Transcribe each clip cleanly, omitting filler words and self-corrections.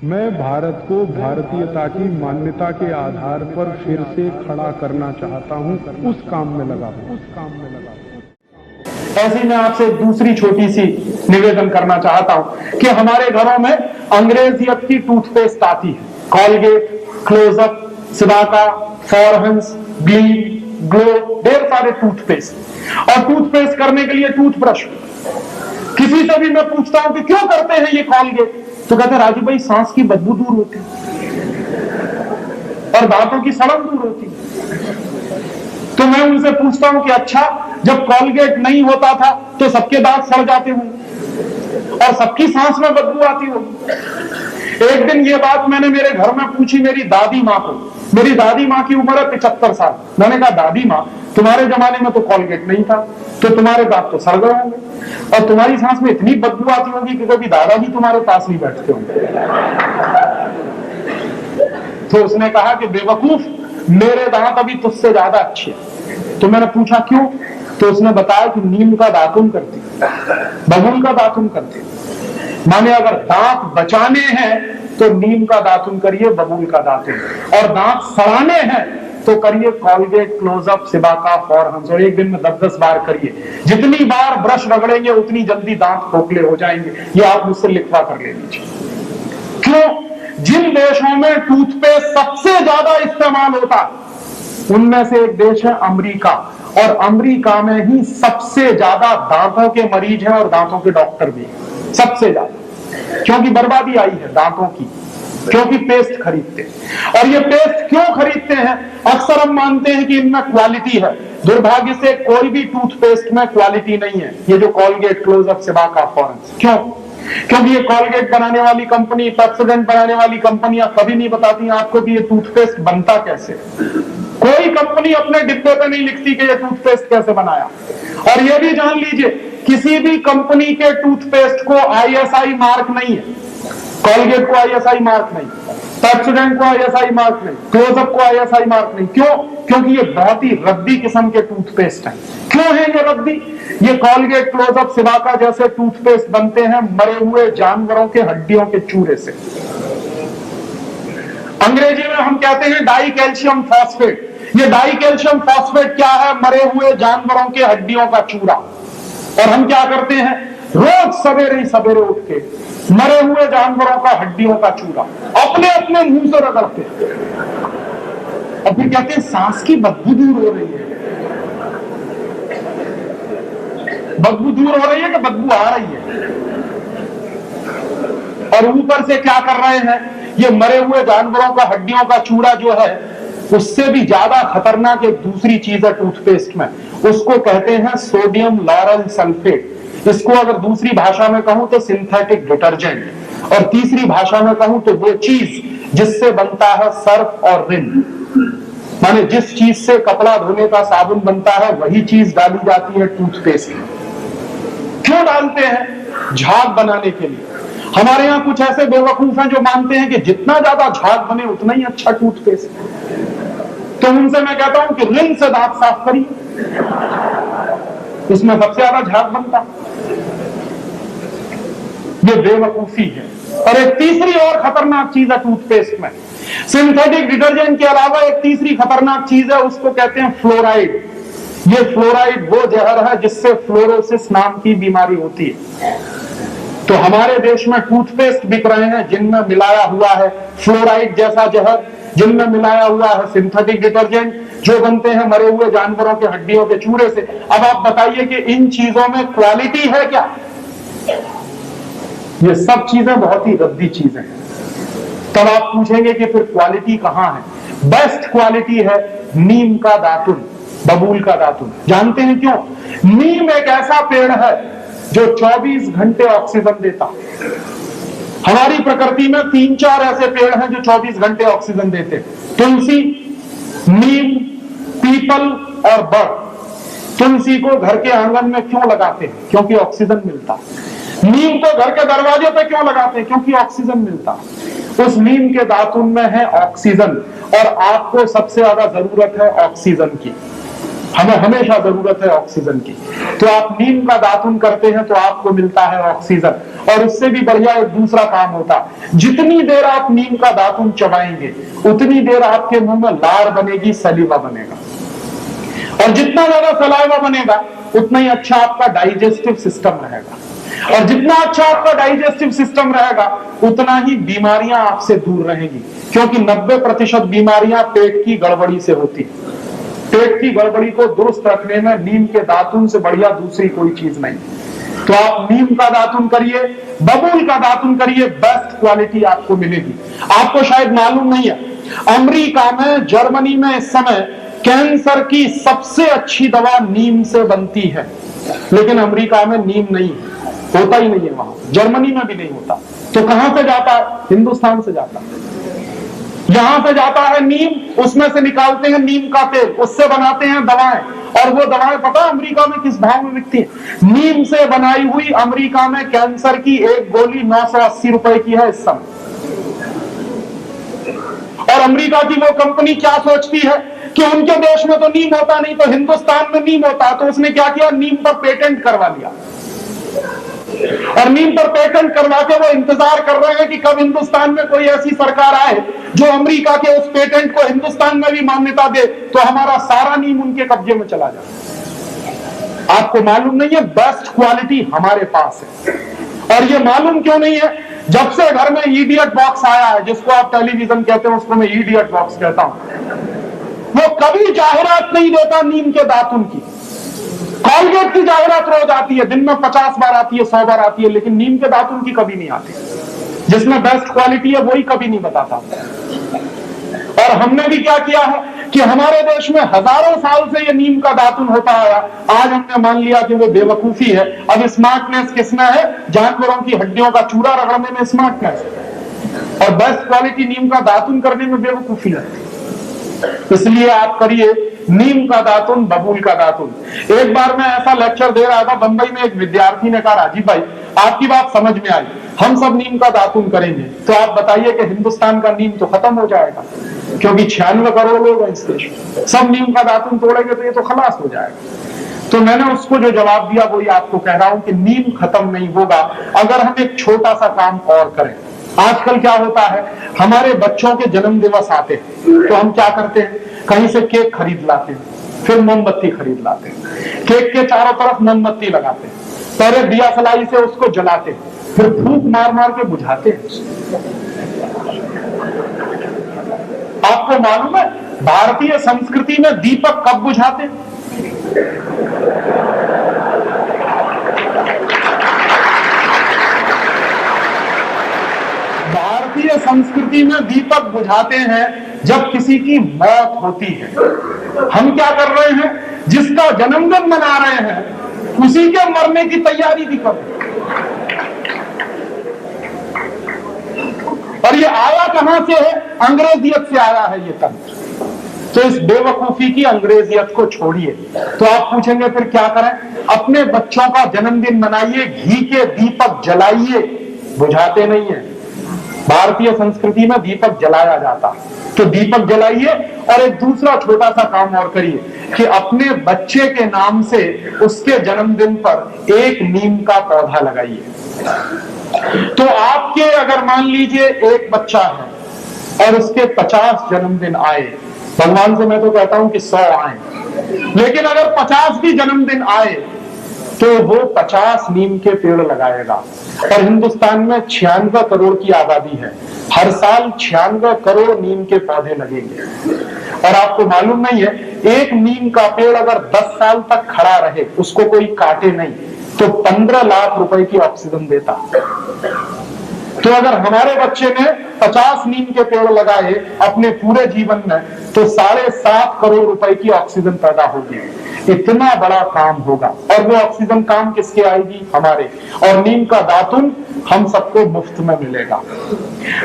मैं भारत को भारतीयता की मान्यता के आधार पर फिर से खड़ा करना चाहता हूं, उस काम में लगा हूं। ऐसे ही मैं आपसे दूसरी छोटी सी निवेदन करना चाहता हूं कि हमारे घरों में अंग्रेजियत की टूथपेस्ट आती है, Colgate, Closeup, Cibaca, Forhans, Gleem, glow, ढेर सारे टूथपेस्ट। और टूथपेस्ट करने के लिए टूथब्रश। किसी से भी मैं पूछता हूं कि क्यों करते हैं ये कॉलगेट, तो कहते हैं राजू भाई सांस की बदबू दूर होती और दांतों की सड़न दूर होती। तो मैं उनसे पूछता हूं कि अच्छा, जब कॉलगेट नहीं होता था तो सबके दांत सड़ जाते होंगे और सबकी सांस में बदबू आती होगी। एक दिन ये बात मैंने मेरे घर में पूछी मेरी दादी माँ को। मेरी दादी माँ की उम्र है 75 साल। मैंने कहा दादी माँ, तुम्हारे जमाने में तो कॉलगेट नहीं था, तो तुम्हारे दांत तो सड़ गए होंगे और तुम्हारी सांस में इतनी बदबू आती होगी कि कभी दादाजी तुम्हारे पास नहीं बैठते होंगे। तो उसने कहा कि बेवकूफ, मेरे दांत अभी तुझसे ज्यादा अच्छे हैं। तो मैंने पूछा क्यों, तो उसने बताया कि नीम का दातुन करती, बबूल का दातुन करती। माने अगर दांत बचाने हैं तो नीम का दातुन करिए, बबूल का दातुन, और दांत सड़ाने हैं तो करिए कॉलगेट, क्लोजअप, सिबाका, फॉरहंस, और एक दिन में 10-10 बार करिए। जितनी बार ब्रश रगड़ेंगे उतनी जल्दी दांत खोखले हो जाएंगे। ये आप मुझसे लिखवा कर ले लीजिए। क्यों? जिन देशों में टूथपेस्ट सबसे ज्यादा इस्तेमाल होता है उनमें से एक देश है अमेरिका, और अमेरिका में ही सबसे ज्यादा दांतों के मरीज हैं और दांतों के डॉक्टर भी हैं, सबसे ज्यादा। क्योंकि बर्बादी आई है दांतों की, क्योंकि पेस्ट खरीदते। और ये पेस्ट क्यों खरीदते हैं? अक्सर हम मानते हैं कि इनमें क्वालिटी है। दुर्भाग्य से कोई भी टूथपेस्ट में क्वालिटी नहीं है। ये जो कॉलगेट, क्लोजअप, सिबाका, फॉरहंस, क्यों? क्योंकि ये कॉलगेट बनाने वाली कंपनी, पेप्सोडेंट बनाने वाली कंपनियां कभी नहीं बताती आपको कि ये टूथपेस्ट बनता कैसे। कोई कंपनी अपने डिब्बे पे नहीं लिखती कि ये टूथपेस्ट कैसे बनाया। और ये भी जान लीजिए, किसी भी कंपनी के टूथपेस्ट को ISI मार्क नहीं है। कॉलगेट को ISI मार्क नहीं, पेप्सोडेंट को ISI मार्क नहीं, क्लोजअप को ISI मार्क नहीं। क्यों? क्योंकि ये बहुत ही रद्दी किस्म के टूथपेस्ट हैं। क्यों है ये रद्दी? ये कॉलगेट, क्लोजअप, सिबाका जैसे टूथपेस्ट बनते हैं मरे हुए जानवरों के हड्डियों के चूरे से। अंग्रेजी में हम कहते हैं डाई कैल्शियम फॉस्फेट। ये डाई कैल्शियम फॉस्फेट क्या है? मरे हुए जानवरों के हड्डियों का चूरा। और हम क्या करते हैं? रोज सवेरे ही सवेरे उठ के मरे हुए जानवरों का हड्डियों का चूरा अपने अपने मुंह से रगड़ते हैं और फिर कहते हैं सांस की बदबू दूर हो रही है। बदबू दूर हो रही है कि बदबू आ रही है? और ऊपर से क्या कर रहे हैं? ये मरे हुए जानवरों का हड्डियों का चूरा जो है, उससे भी ज्यादा खतरनाक एक दूसरी चीज है टूथपेस्ट में, उसको कहते हैं सोडियम लॉरेल सल्फेट। इसको अगर दूसरी भाषा में कहूं तो सिंथेटिक डिटर्जेंट, और तीसरी भाषा में कहूं तो वो चीज जिससे बनता है सर्फ और रिन। माने जिस चीज से कपड़ा धोने का साबुन बनता है वही चीज डाली जाती है टूथपेस्ट में। क्यों डालते हैं? झाग बनाने के लिए। हमारे यहां कुछ ऐसे बेवकूफ हैं जो मानते हैं कि जितना ज्यादा झाग बने उतना ही अच्छा टूथपेस्ट। तो उनसे मैं कहता हूं कि रिन से दांत साफ करिए, इसमें सबसे ज्यादा झाग बनता। ये बेवकूफी है। और एक तीसरी और खतरनाक चीज है टूथपेस्ट में। सिंथेटिक डिटर्जेंट के अलावा एक तीसरी खतरनाक चीज है, उसको कहते हैं फ्लोराइड। ये फ्लोराइड वो जहर है जिससे फ्लोरोसिस नाम की बीमारी होती है। तो हमारे देश में टूथपेस्ट बिक रहे हैं जिनमें मिलाया हुआ है फ्लोराइड जैसा जहर, जिनमें मिलाया हुआ है सिंथेटिक डिटर्जेंट जो बनते हैं मरे हुए जानवरों के हड्डियों के चूरे से। अब आप बताइए कि इन चीजों में क्वालिटी है क्या? ये सब चीजें बहुत ही रद्दी चीजें हैं। तब आप पूछेंगे कि फिर क्वालिटी कहां है? बेस्ट क्वालिटी है नीम का दातुन, बबूल का दातुन। जानते हैं क्यों? नीम एक ऐसा पेड़ है जो 24 घंटे ऑक्सीजन देता। हमारी प्रकृति में 3-4 ऐसे पेड़ हैं जो 24 घंटे ऑक्सीजन देते। तुलसी, नीम, पीपल और बर। तुलसी को घर के आंगन में क्यों लगाते हैं? क्योंकि ऑक्सीजन मिलता। नीम को घर के दरवाजे पे क्यों लगाते हैं? क्योंकि ऑक्सीजन मिलता। उस नीम के दातुन में है ऑक्सीजन, और आपको सबसे ज्यादा जरूरत है ऑक्सीजन की। हमें हमेशा जरूरत है ऑक्सीजन की। तो आप नीम का दातुन करते हैं तो आपको मिलता है ऑक्सीजन, और उससे भी बढ़िया एक दूसरा काम होता है। जितनी देर आप नीम का दातुन चबाएंगे उतनी देर आपके मुंह में लार बनेगी, सलीवा बनेगा, और जितना ज्यादा सलाइवा बनेगा उतना ही अच्छा आपका डाइजेस्टिव सिस्टम रहेगा, और जितना अच्छा आपका डाइजेस्टिव सिस्टम रहेगा उतना ही बीमारियां आपसे दूर रहेंगी, क्योंकि 90% बीमारियां पेट की गड़बड़ी से होती है। पेट की गड़बड़ी को दुरुस्त रखने में नीम के दातुन से बढ़िया दूसरी कोई चीज नहीं। तो आप नीम का दातुन करिए, बबूल का दातुन करिए, बेस्ट क्वालिटी आपको मिलेगी। आपको शायद मालूम नहीं है, अमेरिका में, जर्मनी में इस समय कैंसर की सबसे अच्छी दवा नीम से बनती है, लेकिन अमेरिका में नीम नहीं होता ही नहीं है, वहां जर्मनी में भी नहीं होता। तो कहां से जाता है? हिंदुस्तान से जाता है। यहां से जाता है नीम, उसमें से निकालते हैं नीम का तेल, उससे बनाते हैं दवाएं, और वो दवाएं पता है अमेरिका में किस भाव में बिकती है? नीम से बनाई हुई अमेरिका में कैंसर की एक गोली 980 रुपए की है इस समय। और अमेरिका की वो कंपनी क्या सोचती है कि उनके देश में तो नीम होता नहीं, तो हिंदुस्तान में नीम होता है, तो उसने क्या किया, नीम पर पेटेंट करवा लिया, और नीम पर पेटेंट करवा के वो इंतजार कर रहे हैं कि कब हिंदुस्तान में कोई ऐसी सरकार आए जो अमेरिका के उस पेटेंट को हिंदुस्तान में भी मान्यता दे, तो हमारा सारा नीम उनके कब्जे में चला जाए। आपको मालूम नहीं है, बेस्ट क्वालिटी हमारे पास है। और ये मालूम क्यों नहीं है? जब से घर में इडियट बॉक्स आया है, जिसको आप टेलीविजन कहते हैं, उसको मैं इडियट बॉक्स कहता हूं, वो कभी जाहिरात नहीं देता नीम के दातुन की। कॉलगेट की जाहिरात रोज आती है, दिन में 50 बार आती है, 100 बार आती है, लेकिन नीम के दातुन की कभी नहीं आती। जिसमें बेस्ट क्वालिटी है वही कभी नहीं बताता। और हमने भी क्या किया है कि हमारे देश में हजारों साल से ये नीम का दातुन होता आया, आज हमने मान लिया कि वो बेवकूफी है। अब स्मार्टनेस किसमें है? जानवरों की हड्डियों का चूरा रगड़ने में स्मार्टनेस है, और बेस्ट क्वालिटी नीम का दातुन करने में बेवकूफी है। इसलिए आप करिए नीम का दातुन, बबूल का दातुन। एक बार मैं ऐसा लेक्चर दे रहा था बंबई में, एक विद्यार्थी ने कहा, राजीव भाई आपकी बात समझ में आई, हम सब नीम का दातुन करेंगे, तो आप बताइए कि हिंदुस्तान का नीम तो खत्म हो जाएगा, क्योंकि 96 करोड़ लोग हैं इस देश में, सब नीम का दातुन तोड़ेंगे तो ये तो खलास हो जाएगा। तो मैंने उसको जो जवाब दिया वही आपको कह रहा हूं कि नीम खत्म नहीं होगा अगर हम एक छोटा सा काम और करें। आजकल क्या होता है, हमारे बच्चों के जन्म दिवस आते हैं तो हम क्या करते हैं, कहीं से केक खरीद लाते हैं, फिर मोमबत्ती खरीद लाते हैं, केक के चारों तरफ मोमबत्ती लगाते हैं, पहले दिया सलाई से उसको जलाते हैं, फिर फूंक मार मार के बुझाते हैं। आपको मालूम है भारतीय संस्कृति में दीपक कब बुझाते हैं? भारतीय संस्कृति में दीपक बुझाते हैं जब किसी की मौत होती है। हम क्या कर रहे हैं, जिसका जन्मदिन मना रहे हैं उसी के मरने की तैयारी भी कर रहे हैं। और ये आया कहां से है? अंग्रेजियत से आया है ये तंत्र। तो इस बेवकूफी की अंग्रेजियत को छोड़िए। तो आप पूछेंगे फिर क्या करें? अपने बच्चों का जन्मदिन मनाइए, घी के दीपक जलाइए, बुझाते नहीं है। भारतीय संस्कृति में दीपक जलाया जाता, तो दीपक जलाइए। और एक दूसरा छोटा सा काम और करिए कि अपने बच्चे के नाम से उसके जन्मदिन पर एक नीम का पौधा लगाइए। तो आपके अगर मान लीजिए एक बच्चा है और उसके 50 जन्मदिन आए, भगवान से मैं तो कहता हूं कि 100 आए, लेकिन अगर 50 भी जन्मदिन आए तो वो 50 नीम के पेड़ लगाएगा। और हिंदुस्तान में 96 करोड़ की आबादी है, हर साल 96 करोड़ नीम के पौधे लगेंगे। और आपको मालूम नहीं है, एक नीम का पेड़ अगर 10 साल तक खड़ा रहे, उसको कोई काटे नहीं, तो 15 लाख रुपए की ऑक्सीजन देता। तो अगर हमारे बच्चे ने 50 नीम के पेड़ लगाए अपने पूरे जीवन में, तो 7.5 करोड़ रुपए की ऑक्सीजन पैदा होगी। इतना बड़ा काम होगा। और वो ऑक्सीजन काम किसके आएगी? हमारे। और नीम का दातुन हम सबको मुफ्त में मिलेगा।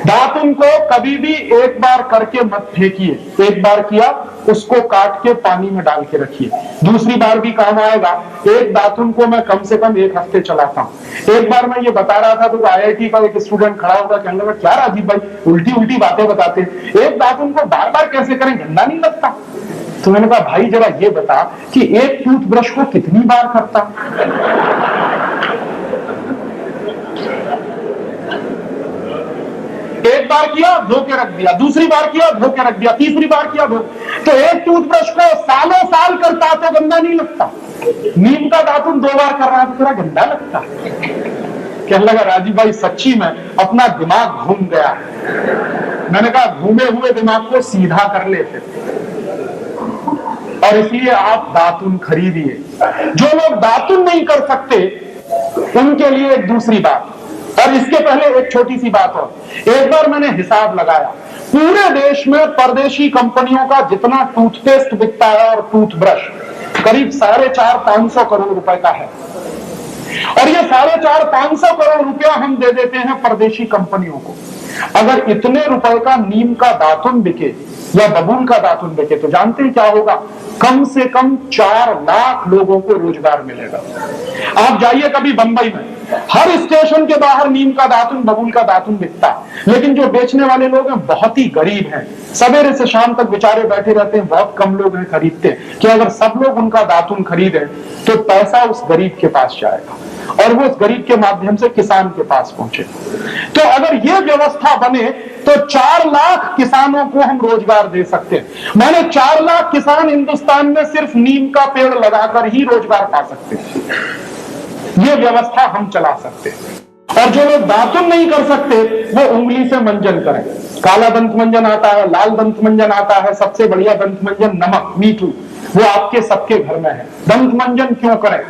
दातुन को कभी भी एक बार करके मत फेंकिए। एक बार किया, उसको काट के पानी में डाल के रखिए, दूसरी बार भी काम आएगा। एक दातुन को मैं कम से कम 1 हफ्ते चलाता हूं। एक बार मैं ये बता रहा था तो IIT का एक स्टूडेंट खड़ा होगा, कहने लगा, क्या राजीव भाई उल्टी उल्टी बातें बताते हैं, एक दातुन को बार बार कैसे करें, गंदा नहीं लगता? तो मैंने कहा भाई जरा ये बता कि एक टूथब्रश को कितनी बार करता? एक बार किया धो के रख दिया, दूसरी बार किया धो के रख दिया, तीसरी बार किया धो। तो एक टूथब्रश को सालों साल करता तो गंदा नहीं लगता, नीम का दातुन 2 बार कर रहा है तो थोड़ा गंदा लगता। कहने लगा राजीव भाई सच्ची में अपना दिमाग घूम गया। मैंने कहा घूमे हुए दिमाग को सीधा कर लेते और इसलिए आप दातुन खरीदिए। जो लोग दातुन नहीं कर सकते उनके लिए एक दूसरी बात, और इसके पहले एक छोटी सी बात और। एक बार मैंने हिसाब लगाया, पूरे देश में परदेशी कंपनियों का जितना टूथपेस्ट बिकता है और टूथब्रश करीब 450-500 करोड़ रुपए का है, और ये 450-500 करोड़ रुपया हम दे देते हैं परदेशी कंपनियों को। अगर इतने रुपए का नीम का दातुन बिके या बबूल का दातुन बिके तो जानते हैं क्या होगा? कम से कम 4 लाख लोगों को रोजगार मिलेगा। आप जाइए कभी बंबई में, हर स्टेशन के बाहर नीम का दातुन बबूल का दातुन बिकता है, लेकिन जो बेचने वाले लोग हैं बहुत ही गरीब हैं, सवेरे से शाम तक बेचारे बैठे रहते हैं, बहुत कम लोग हैं खरीदते हैं कि अगर सब लोग उनका दातुन खरीदें तो पैसा उस गरीब के पास जाएगा और वो उस गरीब के माध्यम से किसान के पास पहुंचे। तो अगर ये व्यवस्था बने तो 4 लाख किसानों को हम रोजगार दे सकते हैं। माने 4 लाख किसान हिंदुस्तान में सिर्फ नीम का पेड़ लगाकर ही रोजगार पा सकते हैं। ये व्यवस्था हम चला सकते हैं। और जो लोग दातुन नहीं कर सकते वो उंगली से मंजन करें। काला दंत मंजन आता है, लाल दंत मंजन आता है, सबसे बढ़िया दंत मंजन नमक मीठू, वो आपके सबके घर में है। दंत मंजन क्यों करें?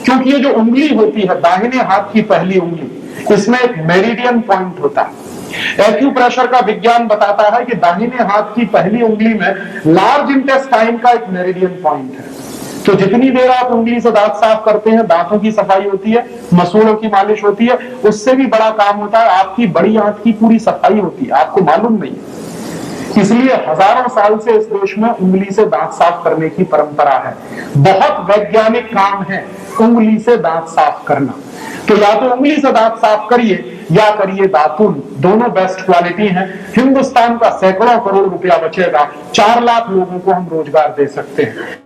क्योंकि ये जो उंगली होती है, दाहिने हाथ की पहली उंगली, इसमें एक मेरिडियन पॉइंट होता है। एक्यूप्रेशर का विज्ञान बताता है कि दाहिने हाथ की पहली उंगली में लार्ज इंटेस्टाइन का एक मेरिडियन पॉइंट है। तो जितनी देर आप उंगली से दांत साफ करते हैं, दांतों की सफाई होती है, मसूड़ों की मालिश होती है, उससे भी बड़ा काम होता है आपकी बड़ी आंत की पूरी सफाई होती है, आपको मालूम नहीं है। इसलिए हजारों साल से इस देश में उंगली से दांत साफ करने की परंपरा है। बहुत वैज्ञानिक काम है उंगली से दांत साफ करना। तो या तो उंगली से दांत साफ करिए या करिए दातुन, दोनों बेस्ट क्वालिटी हैं। हिंदुस्तान का सैकड़ों करोड़ रुपया बचेगा, 4 लाख लोगों को हम रोजगार दे सकते हैं।